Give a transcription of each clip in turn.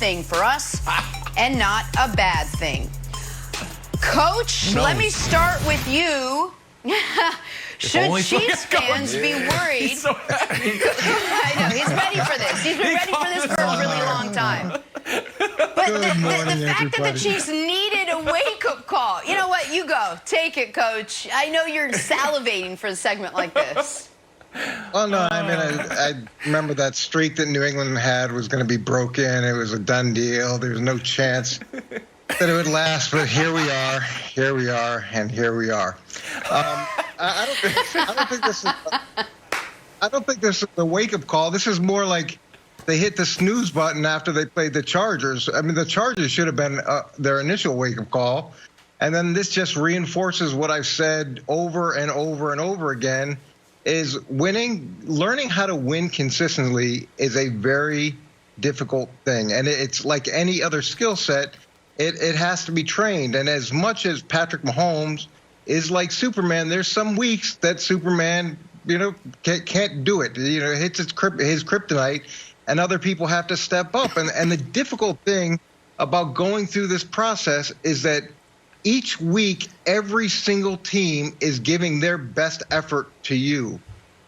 thing for us and not a bad thing. Coach, let me start with you. Should Chiefs fans be worried? He's so happy. I know, he's ready for this. He's been ready for this for a really long time. But the fact that the Chiefs needed a wake-up call. You know what? You go. Take it, Coach. I know you're salivating for a segment like this. Oh, no, I mean, I remember that streak that New England had was going to be broken. It was a done deal. There was no chance that it would last, but here we are, and here we are. I don't think this is a wake-up call. This is more like they hit the snooze button after they played the Chargers. I mean, the Chargers should have been their initial wake-up call, and then this just reinforces what I've said over and over and over again, is learning how to win consistently is a very difficult thing, and it's like any other skill set. It has to be trained, and as much as Patrick Mahomes is like Superman, there's some weeks that Superman, can't do it. Hits his kryptonite, and other people have to step up. And the difficult thing about going through this process is that each week, every single team is giving their best effort to you,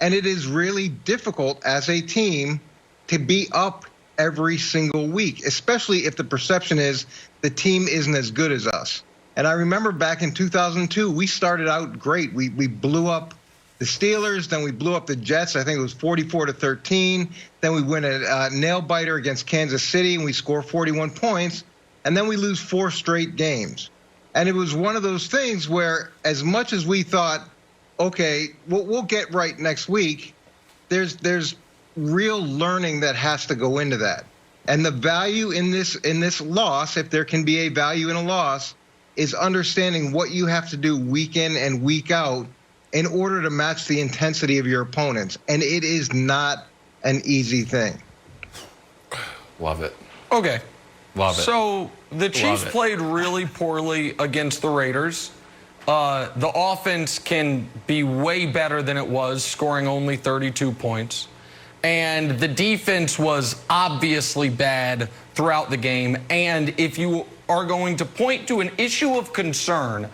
and it is really difficult as a team to be up every single week, especially if the perception is the team isn't as good as us. And I remember back in 2002, we started out great. We blew up the Steelers, then we blew up the Jets. I think it was 44-13. Then we win a nail-biter against Kansas City, and we score 41 points. And then we lose 4 straight games. And it was one of those things where, as much as we thought, okay, we'll get right next week, there's real learning that has to go into that. And the value in this loss, if there can be a value in a loss, is understanding what you have to do week in and week out in order to match the intensity of your opponents. And it is not an easy thing. Love it. Okay. Love it. So the Chiefs played really poorly against the Raiders. The offense can be way better than it was, scoring only 32 points. And the defense was obviously bad throughout the game. And if you are going to point to an issue of concern,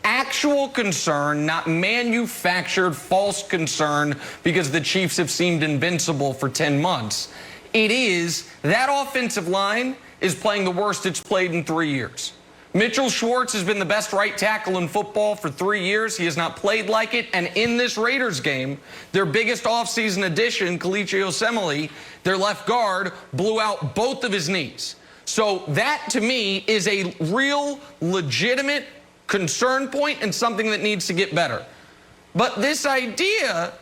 actual concern, not manufactured false concern because the Chiefs have seemed invincible for 10 months, it is that offensive line is playing the worst it's played in 3 years. Mitchell Schwartz has been the best right tackle in football for 3 years. He has not played like it. And in this Raiders game, their biggest offseason addition, Kelechi Osemele, their left guard, blew out both of his knees. So that, to me, is a real, legitimate concern point and something that needs to get better. But this idea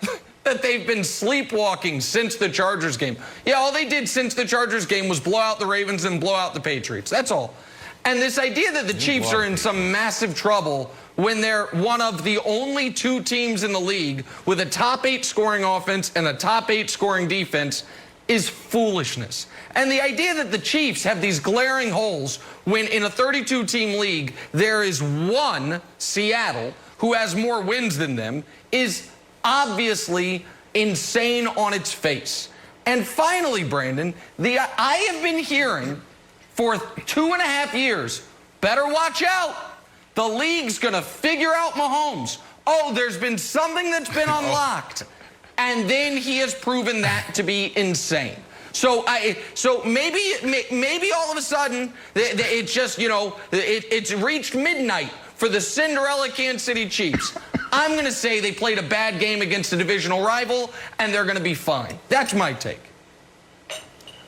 that they've been sleepwalking since the Chargers game. Yeah, all they did since the Chargers game was blow out the Ravens and blow out the Patriots. That's all. And this idea that the Chiefs are in some massive trouble when they're one of the only 2 teams in the league with a top 8 scoring offense and a top 8 scoring defense is foolishness. And the idea that the Chiefs have these glaring holes when in a 32-team league there is one, Seattle, who has more wins than them is obviously insane on its face. And finally, Brandon, I have been hearing for 2.5 years, better watch out. The league's going to figure out Mahomes. Oh, there's been something that's been unlocked. And then he has proven that to be insane. So maybe all of a sudden, it's just, it's reached midnight for the Cinderella Kansas City Chiefs. I'm going to say they played a bad game against a divisional rival, and they're going to be fine. That's my take.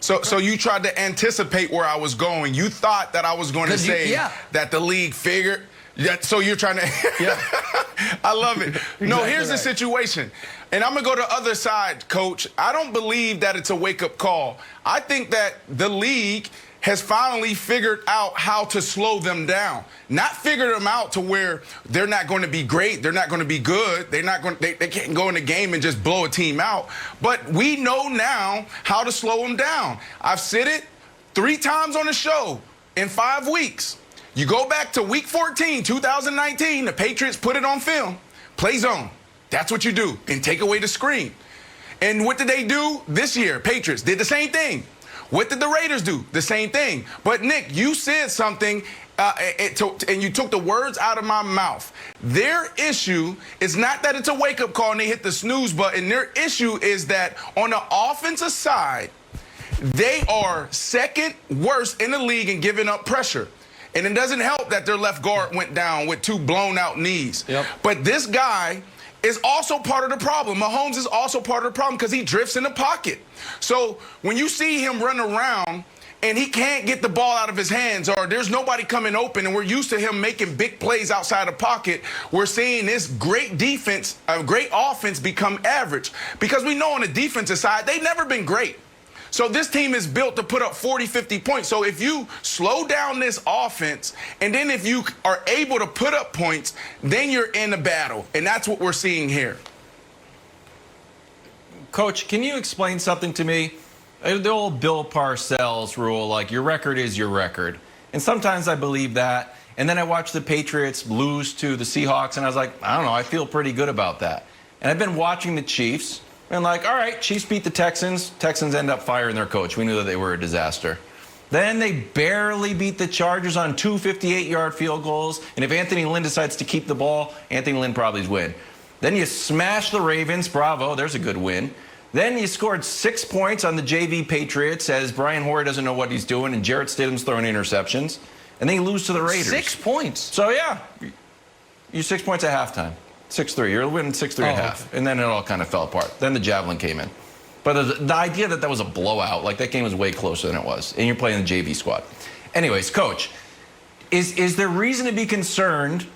So you tried to anticipate where I was going. You thought that I was going to say that the league figured. Yeah, so you're trying to. Yeah. I love it. No, exactly. Here's the situation. And I'm going to go to the other side, Coach. I don't believe that it's a wake-up call. I think that the league has finally figured out how to slow them down. Not figured them out to where they're not going to be great, they're not going to be good, they can't go in the game and just blow a team out. But we know now how to slow them down. I've said it 3 times on the show in 5 weeks. You go back to week 14, 2019, the Patriots put it on film, play zone. That's what you do, and take away the screen. And what did they do this year? Patriots did the same thing. What did the Raiders do? The same thing. But, Nick, you said something, and you took the words out of my mouth. Their issue is not that it's a wake-up call and they hit the snooze button. Their issue is that on the offensive side, they are second worst in the league in giving up pressure. And it doesn't help that their left guard went down with 2 blown-out knees. Yep. But this guy is also part of the problem. Mahomes is also part of the problem because he drifts in the pocket. So when you see him run around and he can't get the ball out of his hands, or there's nobody coming open, and we're used to him making big plays outside the pocket, we're seeing this great defense, great offense become average. Because we know on the defensive side, they've never been great. So this team is built to put up 40, 50 points. So if you slow down this offense, and then if you are able to put up points, then you're in the battle. And that's what we're seeing here. Coach, can you explain something to me? The old Bill Parcells rule, like your record is your record. And sometimes I believe that. And then I watched the Patriots lose to the Seahawks, and I was like, I don't know, I feel pretty good about that. And I've been watching the Chiefs. And like, all right, Chiefs beat the Texans. Texans end up firing their coach. We knew that they were a disaster. Then they barely beat the Chargers on 2 58-yard field goals. And if Anthony Lynn decides to keep the ball, Anthony Lynn probably win. Then you smash the Ravens. Bravo, there's a good win. Then you scored 6 points on the JV Patriots as Brian Hoyer doesn't know what he's doing and Jarrett Stidham's throwing interceptions. And then you lose to the Raiders. 6 points. So, yeah, you're 6 points at halftime. 6-3. You're winning 6-3 at half. And then it all kind of fell apart. Then the javelin came in. But the idea that that was a blowout, like that game was way closer than it was. And you're playing the JV squad. Anyways, Coach, is there reason to be concerned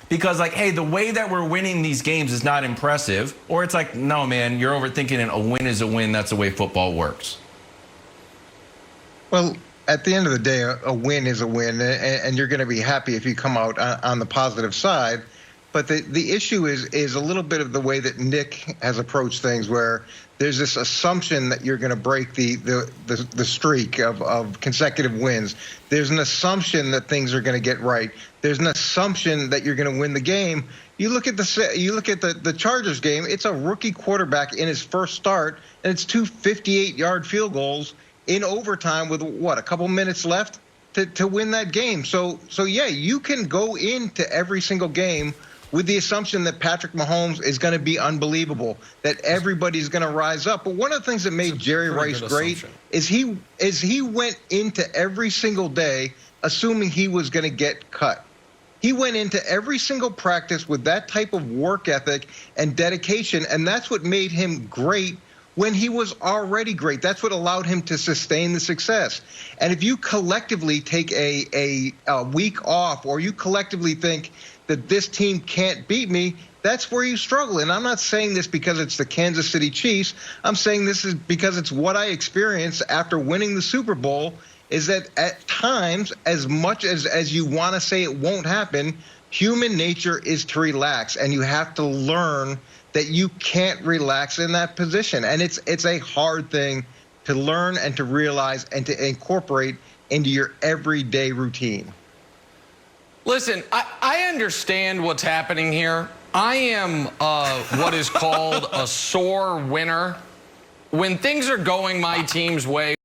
because, like, hey, the way that we're winning these games is not impressive? Or it's like, no, man, you're overthinking it. A win is a win. That's the way football works. Well, at the end of the day, a win is a win. And you're going to be happy if you come out on the positive side. But the issue is a little bit of the way that Nick has approached things, where there's this assumption that you're going to break the streak of consecutive wins. There's an assumption that things are going to get right. There's an assumption that you're going to win the game. You look at the Chargers game. It's a rookie quarterback in his first start, and it's 2 58-yard field goals in overtime with a couple minutes left to win that game. So yeah, you can go into every single game with the assumption that Patrick Mahomes is going to be unbelievable, that everybody's going to rise up. But one of the things that made Jerry Rice great is he went into every single day assuming he was going to get cut. He went into every single practice with that type of work ethic and dedication, and that's what made him great when he was already great. That's what allowed him to sustain the success. And if you collectively take a week off, or you collectively think that this team can't beat me, that's where you struggle. And I'm not saying this because it's the Kansas City Chiefs. I'm saying this is because it's what I experienced after winning the Super Bowl, is that at times, as much as you want to say it won't happen, human nature is to relax, and you have to learn that you can't relax in that position. And it's a hard thing to learn and to realize and to incorporate into your everyday routine. Listen, I understand what's happening here. I am what is called a sore winner. When things are going my team's way,